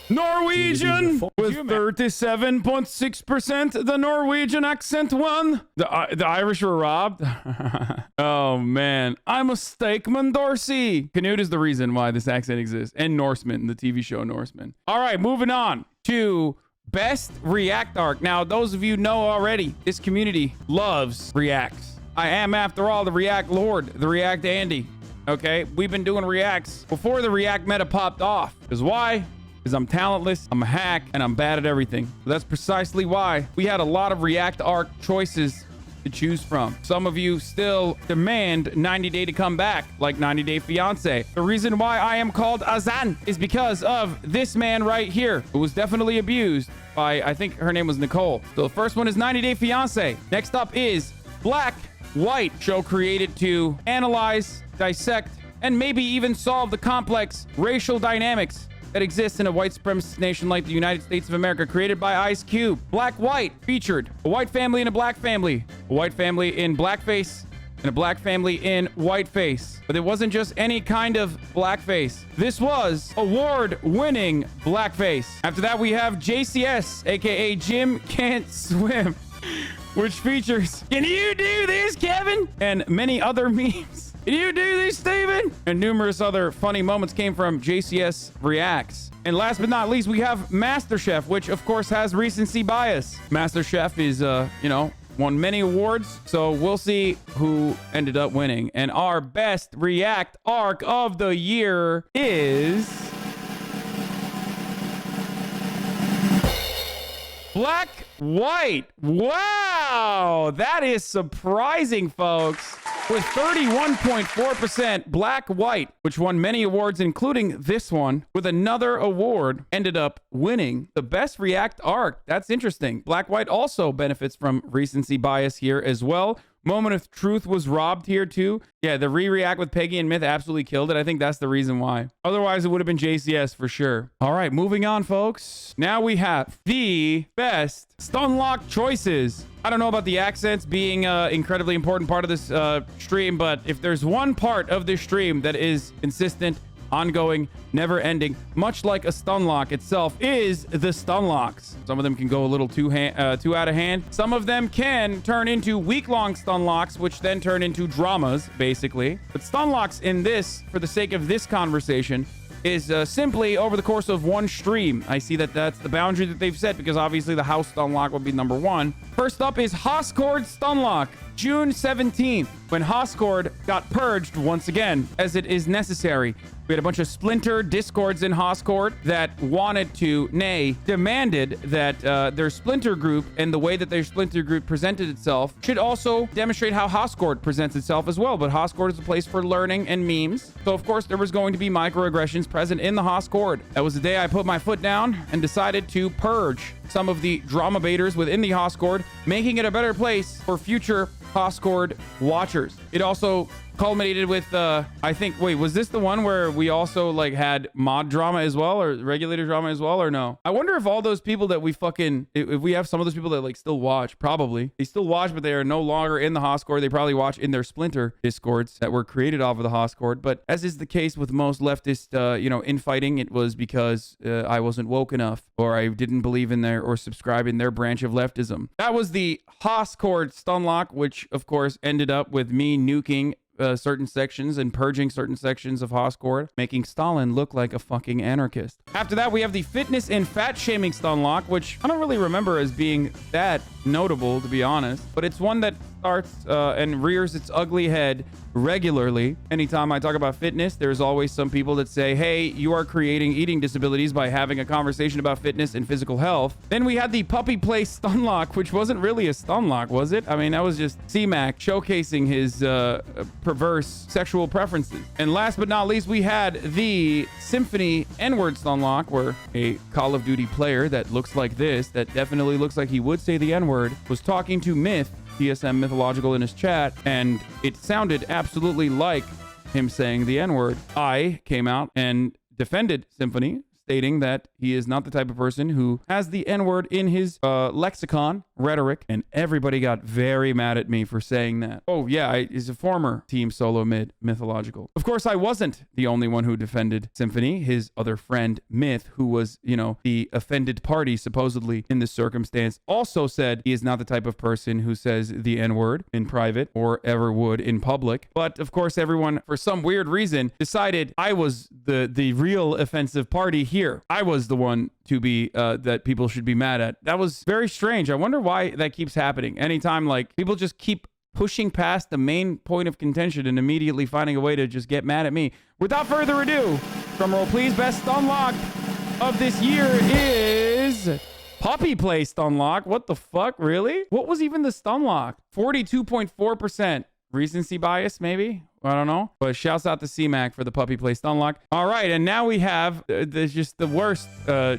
Norwegian with 37.6%. The Norwegian accent won. The Irish were robbed. Oh man, I'm a Steakman Dorsey. Canute is the reason why this accent exists, and Norseman, the TV show Norseman. All right, moving on to best React arc. Now, those of you know already, this community loves Reacts. I am, after all, the React Lord, the React Andy. Okay, we've been doing Reacts before the React meta popped off. Because why? Because I'm talentless, I'm a hack, and I'm bad at everything. So that's precisely why we had a lot of React arc choices to choose from. Some of you still demand 90 Day to come back, like 90 Day Fiance. The reason why I am called Azan is because of this man right here, who was definitely abused by, I think her name was Nicole. So the first one is 90 Day Fiance. Next up is Black White, show created to analyze, dissect, and maybe even solve the complex racial dynamics that exists in a white supremacist nation like the United States of America, created by Ice Cube. Black White featured a white family and a black family, a white family in blackface, and a black family in whiteface. But it wasn't just any kind of blackface. This was award-winning blackface. After that, we have JCS, aka Jim Can't Swim, which features, "Can you do this, Kevin?" and many other memes. "Can you do this, Steven?" And numerous other funny moments came from JCS Reacts. And last but not least, we have MasterChef, which of course has recency bias. MasterChef is, won many awards, so we'll see who ended up winning. And our best React arc of the year is Black White. Wow, that is surprising, folks. With 31.4%, Black White, which won many awards, including this one, with another award, ended up winning the best React arc. That's interesting. Black White also benefits from recency bias here as well. Moment of Truth was robbed here too. Yeah, the re-react with Peggy and Myth absolutely killed it. I think that's the reason why. Otherwise, it would have been JCS for sure. All right, moving on, folks. Now we have the best stunlock choices. I don't know about the accents being an incredibly important part of this stream, but if there's one part of this stream that is consistent, ongoing, never ending, much like a stunlock itself, is the stunlocks. Some of them can go a little too out of hand. Some of them can turn into week-long stunlocks, which then turn into dramas, basically. But stunlocks in this, for the sake of this conversation, is simply over the course of one stream. I see that that's the boundary that they've set, because obviously the house stunlock would be number one. First up is Hoscord stunlock, June 17th, when Hoscord got purged once again, as it is necessary. We had a bunch of splinter discords in Hoscord that wanted to, nay, demanded that their splinter group and the way that their splinter group presented itself should also demonstrate how Hoscord presents itself as well. But Hoscord is a place for learning and memes. So, of course, there was going to be microaggressions present in the Hoscord. That was the day I put my foot down and decided to purge some of the drama baiters within the Hoscord, making it a better place for future Hoscord watchers. It also culminated with I think, wait, was this the one where we also like had mod drama as well, or regulator drama as well, or no? I wonder if all those people that we fucking, if we have some of those people that like still watch, probably they still watch, but they are no longer in the Hoscord. They probably watch in their splinter discords that were created off of the Hoscord. But as is the case with most leftist infighting, it was because I wasn't woke enough, or I didn't believe in their or subscribe in their branch of leftism. That was the Hoscord stunlock, which of course ended up with me nuking certain sections and purging certain sections of Hoscord, making Stalin look like a fucking anarchist. After that, we have the fitness and fat shaming stunlock, which I don't really remember as being that notable, to be honest, but it's one that starts and rears its ugly head regularly. Anytime I talk about fitness, there's always some people that say, hey, you are creating eating disabilities by having a conversation about fitness and physical health. Then we had the puppy play stunlock, which wasn't really a stunlock, was it? I mean, that was just C-Mac showcasing his perverse sexual preferences. And last but not least, we had the Symphony N-word stunlock, where a Call of Duty player that looks like this, that definitely looks like he would say the N-word, was talking to Myth, TSM Mythological, in his chat, and it sounded absolutely like him saying the N-word. I came out and defended Symphony, stating that he is not the type of person who has the N-word in his lexicon, rhetoric, and everybody got very mad at me for saying that. Oh yeah, he's a former Team Solo Mid mythological. Of course, I wasn't the only one who defended Symphony. His other friend Myth, who was, you know, the offended party supposedly in this circumstance, also said he is not the type of person who says the N-word in private or ever would in public. But of course, everyone, for some weird reason, decided I was the real offensive party here. I was the one to be that people should be mad at. That was very strange. I wonder why that keeps happening. Anytime like people just keep pushing past the main point of contention and immediately finding a way to just get mad at me. Without further ado, drumroll please, best stunlock of this year is Puppy Play stunlock. What the fuck? Really? What was even the stunlock? 42.4%. Recency bias, maybe? I don't know. But shouts out to C-Mac for the Puppy Play stunlock. All right, and now we have just the worst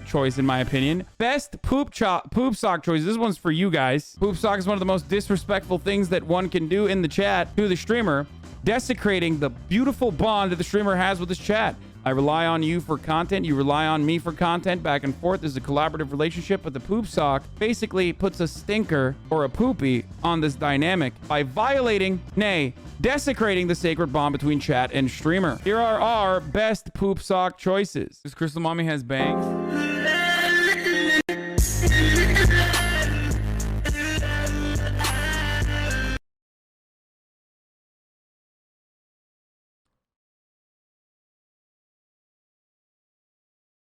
choice in my opinion. Best poop sock choice. This one's for you guys. Poop sock is one of the most disrespectful things that one can do in the chat to the streamer, desecrating the beautiful bond that the streamer has with his chat. I rely on you for content. You rely on me for content. Back and forth is a collaborative relationship, but the poop sock basically puts a stinker or a poopy on this dynamic by violating, nay, desecrating the sacred bond between chat and streamer. Here are our best poop sock choices. This Crystal Mommy has bangs.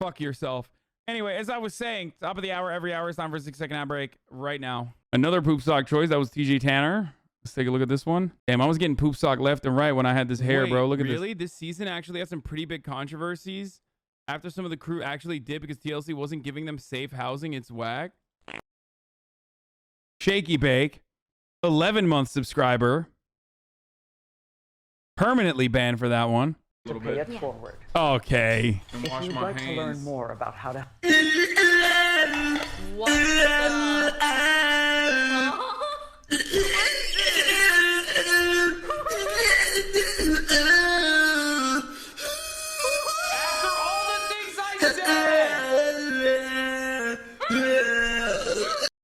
Fuck yourself. Anyway, as I was saying, top of the hour, every hour, it's time for a 6-second ad break right now. Another poop sock choice. That was TJ Tanner. Let's take a look at this one. Damn, I was getting poop sock left and right when I had this hair, bro. Look at this. Really? This season actually had some pretty big controversies after some of the crew actually did because TLC wasn't giving them safe housing. It's whack. Shaky Bake, 11-month subscriber. Permanently banned for that one. To pay it forward. Okay. If you'd like to learn more about how to... What the... After all the things I said!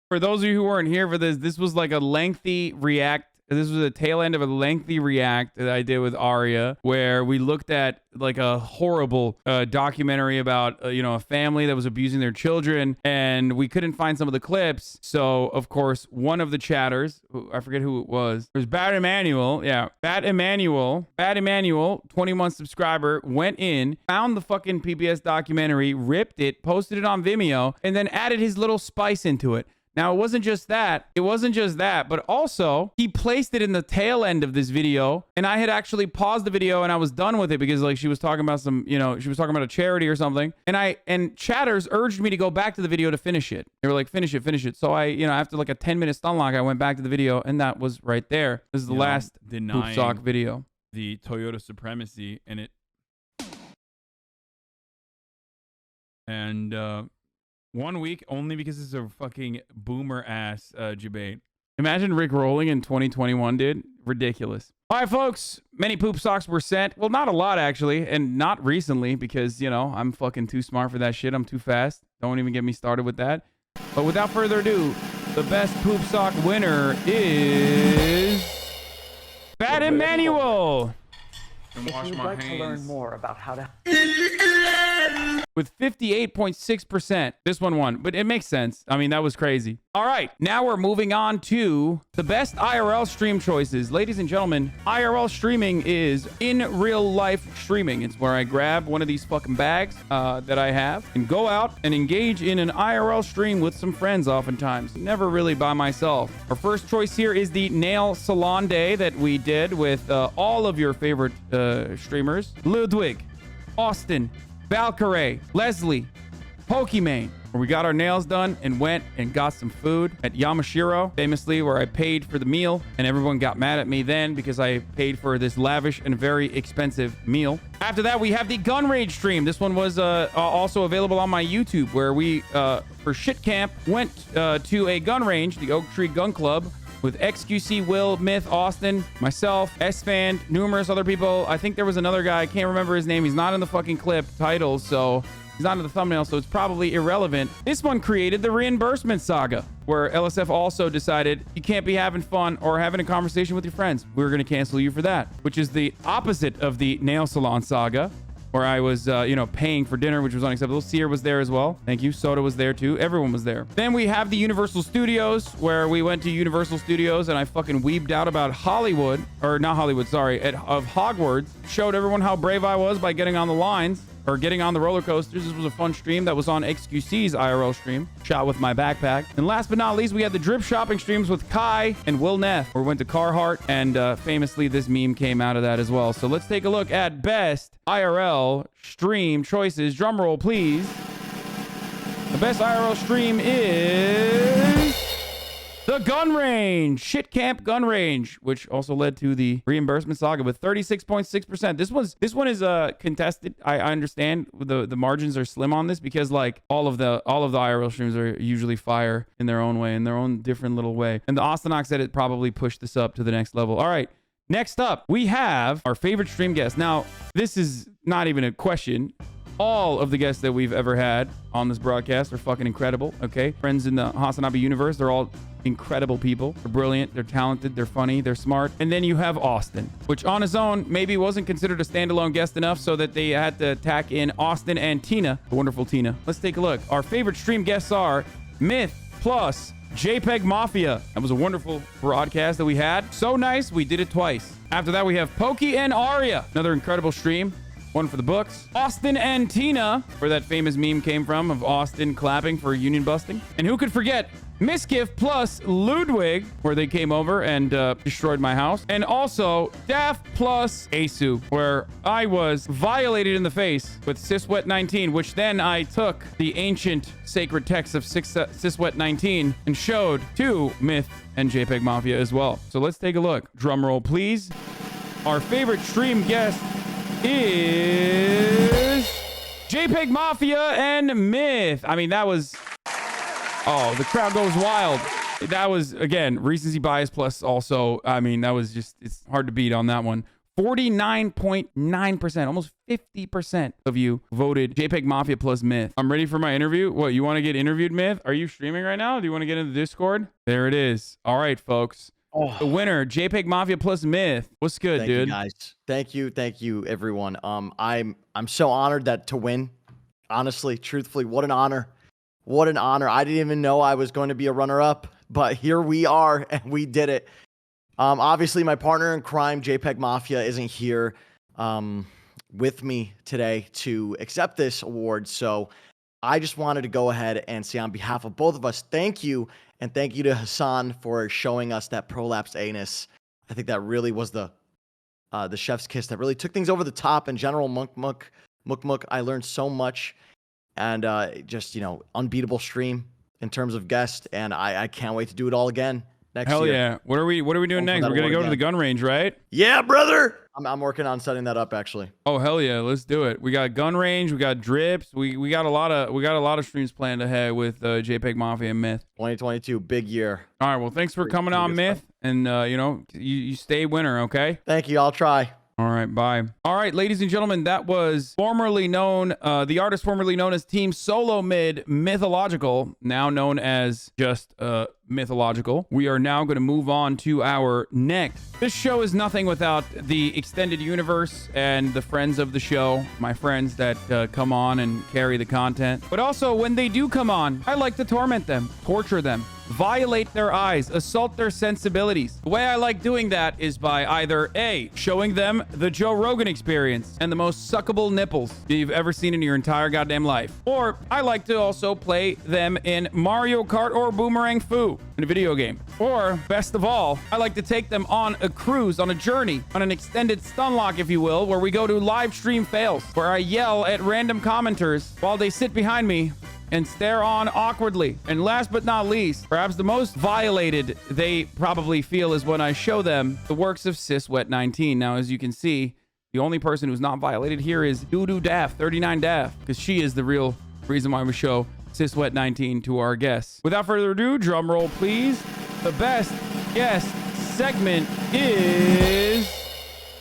For those of you who weren't here for this, this was like a lengthy react. This was a tail end of a lengthy react that I did with Arya, where we looked at like a horrible documentary about, you know, a family that was abusing their children, and we couldn't find some of the clips. So, of course, one of the chatters, I forget who it was. It was Bad Emmanuel. Yeah. Bad Emmanuel, 21 subscriber, went in, found the fucking PBS documentary, ripped it, posted it on Vimeo, and then added his little spice into it. Now, it wasn't just that, but also he placed it in the tail end of this video, and I had actually paused the video and I was done with it because like she was talking about some, you know, she was talking about a charity or something, and chatters urged me to go back to the video to finish it. They were like, finish it. So I, you know, after like a 10-minute stunlock, I went back to the video and that was right there. This is the last poop sock video. The Toyota supremacy in it. And, 1 week only because it's a fucking boomer ass debate. Imagine Rick rolling in 2021, dude. Ridiculous. All right, folks. Many poop socks were sent. Well, not a lot, actually. And not recently because, you know, I'm fucking too smart for that shit. I'm too fast. Don't even get me started with that. But without further ado, the best poop sock winner is... Bad Emmanuel! If you'd like to learn more about how to... With 58.6%. This one won, but it makes sense. I mean, that was crazy. All right, now we're moving on to the best IRL stream choices. Ladies and gentlemen, IRL streaming is in real life streaming. It's where I grab one of these fucking bags that I have and go out and engage in an IRL stream with some friends oftentimes. Never really by myself. Our first choice here is the nail salon day that we did with all of your favorite streamers. Ludwig, Austin, Valkyrie, Leslie, Pokimane, where we got our nails done and went and got some food at Yamashiro, famously where I paid for the meal, and everyone got mad at me then because I paid for this lavish and very expensive meal. After that, we have the Gun Rage stream. This one was also available on my YouTube, where we, for Shit Camp, went to a gun range, the Oak Tree Gun Club, with XQC, Will, Myth, Austin, myself, S-Fan, numerous other people. I think there was another guy. I can't remember his name. He's not in the fucking clip titles, so He's not in the thumbnail, so it's probably irrelevant. This one created the reimbursement saga, where LSF also decided you can't be having fun or having a conversation with your friends. We're going to cancel you for that, which is the opposite of the nail salon saga, where I was, paying for dinner, which was unacceptable. Seer was there as well. Thank you. Soda was there too. Everyone was there. Then we have the Universal Studios, where we went to Universal Studios and I fucking weebed out about Hollywood, or not Hollywood, sorry, of Hogwarts. Showed everyone how brave I was by getting on the lines, or getting on the roller coasters. This was a fun stream that was on XQC's IRL stream, shot with my backpack. And last but not least, we had the drip shopping streams with Kai and Will Neff, where we went to Carhartt, and famously this meme came out of that as well. So let's take a look at best IRL stream choices. Drum roll, please. The best IRL stream is the gun range, shit camp gun range, which also led to the reimbursement saga with 36.6%. This one is contested. I understand the margins are slim on this, because like all of the IRL streams are usually fire in their own way, in their own different little way. And the Austinok said it probably pushed this up to the next level. All right, next up we have our favorite stream guest. Now this is not even a question. All of the guests that we've ever had on this broadcast are fucking incredible. Okay, friends in the Hasanabi universe, they're all incredible people. They're brilliant, they're talented, they're funny, they're smart. And then you have Austin, which on his own maybe wasn't considered a standalone guest enough, so that they had to tack in Austin and Tina, the wonderful Tina. Let's take a look. Our favorite stream guests are Myth plus JPEG Mafia. That was a wonderful broadcast that we had. So nice, we did it twice. After that, we have Pokey and Arya, another incredible stream. One for the books. Austin and Tina, where that famous meme came from of Austin clapping for union busting. And who could forget Miskiff plus Ludwig, where they came over and destroyed my house. And also Daft plus Asu, where I was violated in the face with Siswet19, which then I took the ancient sacred text of Siswet19 and showed to Myth and JPEG Mafia as well. So let's take a look. Drum roll, please. Our favorite stream guest is JPEG Mafia and Myth. I mean, that was... Oh, the crowd goes wild. That was, again, recency bias plus also, I mean, that was just... It's hard to beat on that one. 49.9%, almost 50% of you voted JPEG Mafia plus Myth. I'm ready for my interview. What, you want to get interviewed, Myth? Are you streaming right now? Do you want to get into the Discord? There it is. All right, folks. Oh. The winner, JPEG Mafia plus Myth. What's good, Thank dude? You guys. Thank you, everyone. I'm so honored that to win. Honestly, truthfully, what an honor. What an honor. I didn't even know I was going to be a runner-up, but here we are, and we did it. Obviously, my partner in crime, JPEG Mafia, isn't here with me today to accept this award, so I just wanted to go ahead and say on behalf of both of us, thank you. And thank you to Hassan for showing us that prolapsed anus. I think that really was the chef's kiss that really took things over the top. In general, Muk, I learned so much, and just, unbeatable stream in terms of guests. And I can't wait to do it all again next year. Hell yeah. What are we doing next? We're going to go to the gun range, right? Yeah, brother. I'm working on setting that up, actually. Oh, hell yeah. Let's do it. We got gun range. We got drips. We got a lot of streams planned ahead with JPEG Mafia and Myth. 2022, big year. All right. Well, thanks for coming on, Myth. Stuff. And, you stay winner, okay? Thank you. I'll try. All right, bye. All right, ladies and gentlemen, that was formerly known, the artist formerly known as Team Solo Mid Mythological, now known as just Mythological. We are now going to move on to our next. This show is nothing without the extended universe and the friends of the show, my friends that come on and carry the content. But also, when they do come on, I like to torment them, torture them, violate their eyes, assault their sensibilities. The way I like doing that is by either A, showing them the Joe Rogan experience and the most suckable nipples you've ever seen in your entire goddamn life. Or I like to also play them in Mario Kart or Boomerang Fu in a video game. Or, best of all, I like to take them on a cruise, on a journey, on an extended stunlock, if you will, where we go to live stream fails, where I yell at random commenters while they sit behind me and stare on awkwardly. And last but not least, perhaps the most violated they probably feel is when I show them the works of Siswet19. Now, as you can see, the only person who's not violated here is Doodoo Daft, 39 Daft, because she is the real reason why we show Siswet19 to our guests. Without further ado, drum roll, please. The best guest segment is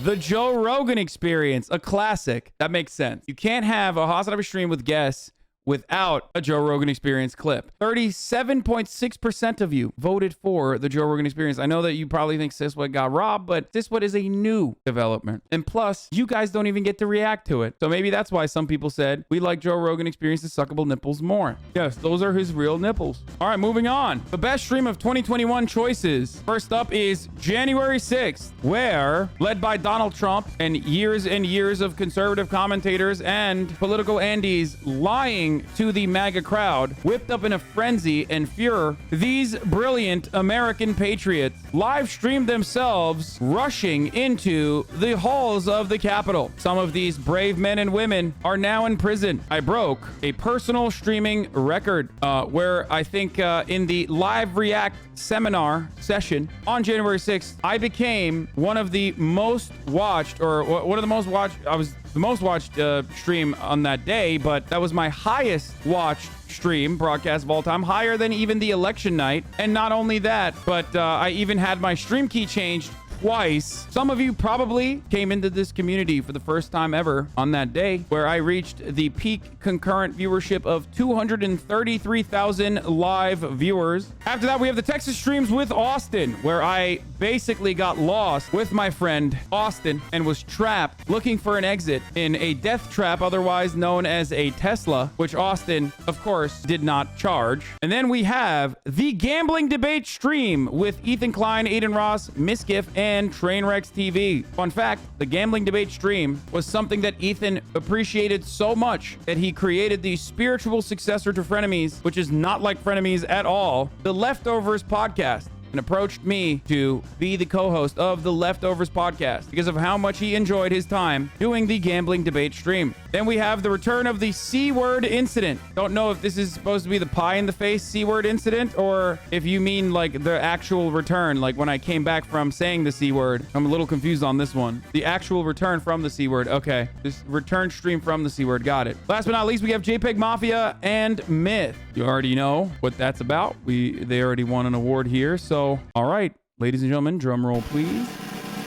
The Joe Rogan Experience, a classic. That makes sense. You can't have a Hasanabi stream with guests without a Joe Rogan Experience clip. 37.6% of you voted for the Joe Rogan Experience. I know that you probably think Siswet got robbed, but Siswet is a new development. And plus, you guys don't even get to react to it. So maybe that's why some people said, we like Joe Rogan Experience's suckable nipples more. Yes, those are his real nipples. All right, moving on. The best stream of 2021 choices. First up is January 6th, where, led by Donald Trump and years of conservative commentators and political Andes lying to the MAGA crowd, whipped up in a frenzy and furor, these brilliant American patriots live streamed themselves rushing into the halls of the Capitol. Some of these brave men and women are now in prison. I broke a personal streaming record where I think in the live react seminar session on January 6th, I became one of the most watched, or one of the most watched. I was the most watched stream on that day, but that was my highest watched stream broadcast of all time, higher than even the election night. And not only that, but I even had my stream key changed twice. Some of you probably came into this community for the first time ever on that day, where I reached the peak concurrent viewership of 233,000 live viewers. After that, we have the Texas streams with Austin, where I basically got lost with my friend Austin and was trapped looking for an exit in a death trap, otherwise known as a Tesla, which Austin, of course, did not charge. And then we have the gambling debate stream with Ethan Klein, Aiden Ross, Miskiff, and Trainwrecks TV. Fun fact, the gambling debate stream was something that Ethan appreciated so much that he created the spiritual successor to Frenemies, which is not like Frenemies at all, the Leftovers podcast, and approached me to be the co-host of the Leftovers podcast because of how much he enjoyed his time doing the gambling debate stream. Then we have the return of the C-word incident. Don't know if this is supposed to be the pie in the face C-word incident, or if you mean like the actual return, like when I came back from saying the C-word. I'm a little confused on this one. The actual return from the C-word. Okay, this return stream from the C-word. Got it. Last but not least, we have JPEG Mafia and Myth. You already know what that's about. They already won an award here. So, all right, ladies and gentlemen, drum roll, please.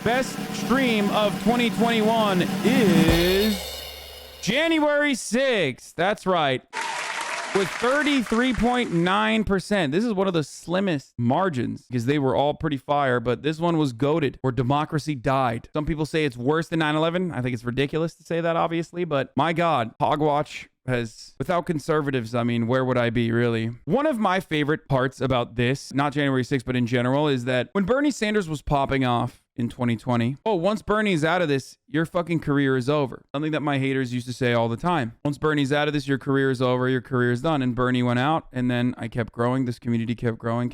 Best stream of 2021 is January 6th. That's right. With 33.9%. This is one of the slimmest margins because they were all pretty fire, but this one was goated, where democracy died. Some people say it's worse than 9/11. I think it's ridiculous to say that, obviously, but my God, Hogwatch has, without conservatives, I mean, where would I be, really? One of my favorite parts about this, not January 6th, but in general, is that when Bernie Sanders was popping off in 2020, once Bernie's out of this, your fucking career is over. Something that my haters used to say all the time. Once Bernie's out of this, your career is over, your career is done. And Bernie went out, and then I kept growing. This community kept growing.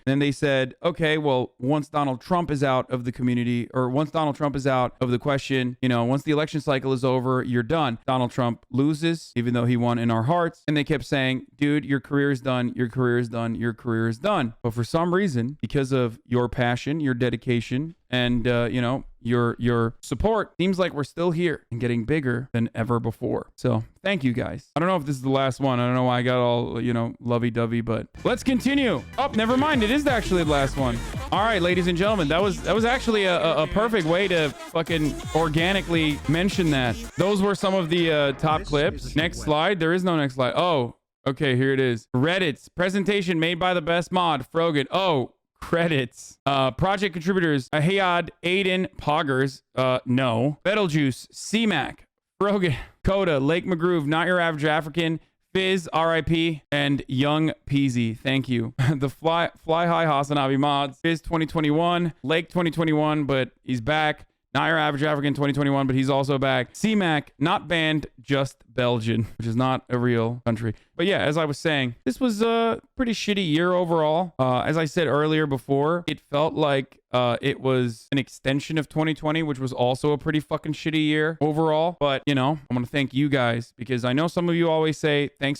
Then they said, okay, well, once Donald Trump is out of the community, or once Donald Trump is out of the question, you know, once the election cycle is over, you're done. Donald Trump loses, even though he won in our hearts. And they kept saying, dude, your career is done. Your career is done. Your career is done. But for some reason, because of your passion, your dedication, and you know, your support, seems like we're still here and getting bigger than ever before. So thank you guys. I don't know if this is the last one. I don't know why I got all, you know, lovey-dovey, but let's continue. Oh, never mind. It is actually the last one. All right, ladies and gentlemen, that was actually a perfect way to fucking organically mention that. Those were some of the top clips. Next slide. There is no next slide. Oh, okay, here it is. Reddit's presentation made by the best mod, Frogan. Oh, credits. Project contributors, Hayad, Aiden, Poggers, no. Betelgeuse, C-Mac, Frogan, Coda, Lake McGroove, Not Your Average African, Fizz, RIP, and Young Peasy. Thank you. The Fly High Hasanabi mods, Fizz 2021, Lake 2021, but he's back. Not Your Average African 2021, but he's also back. C-Mac, not banned, just Belgian, which is not a real country. But yeah, as I was saying, this was a pretty shitty year overall. As I said earlier before, it felt like it was an extension of 2020, which was also a pretty fucking shitty year overall. But, you know, I want to thank you guys, because I know some of you always say, thank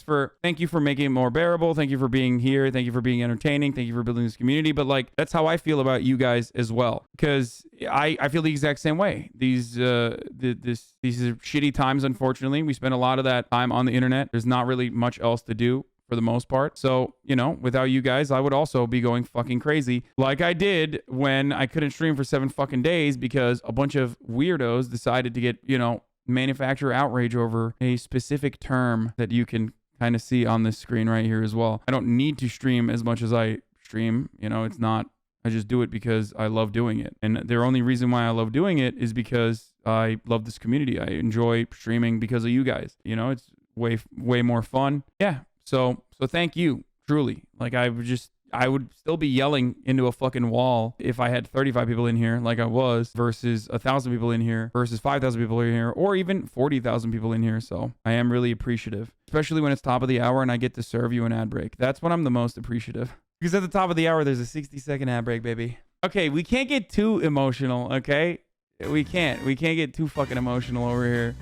you for making it more bearable. Thank you for being here. Thank you for being entertaining. Thank you for building this community. But like, that's how I feel about you guys as well, because I feel the exact same way. These are shitty times, unfortunately. We spend a lot of that time on the internet. There's not really much else to do for the most part. So, you know, without you guys, I would also be going fucking crazy like I did when I couldn't stream for 7 fucking days because a bunch of weirdos decided to get, you know, manufacturer outrage over a specific term that you can kind of see on this screen right here as well. I don't need to stream as much as I stream. You know, it's not, I just do it because I love doing it. And the only reason why I love doing it is because I love this community. I enjoy streaming because of you guys. You know, it's way more fun. Yeah. So thank you, truly. Like I would still be yelling into a fucking wall if I had 35 people in here like I was versus 1,000 people in here versus 5,000 people in here or even 40,000 people in here. So I am really appreciative, especially when it's top of the hour and I get to serve you an ad break. That's when I'm the most appreciative. Because at the top of the hour, there's a 60-second ad break, baby. Okay, we can't get too emotional, okay? We can't get too fucking emotional over here.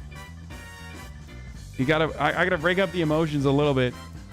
I gotta break up the emotions a little bit.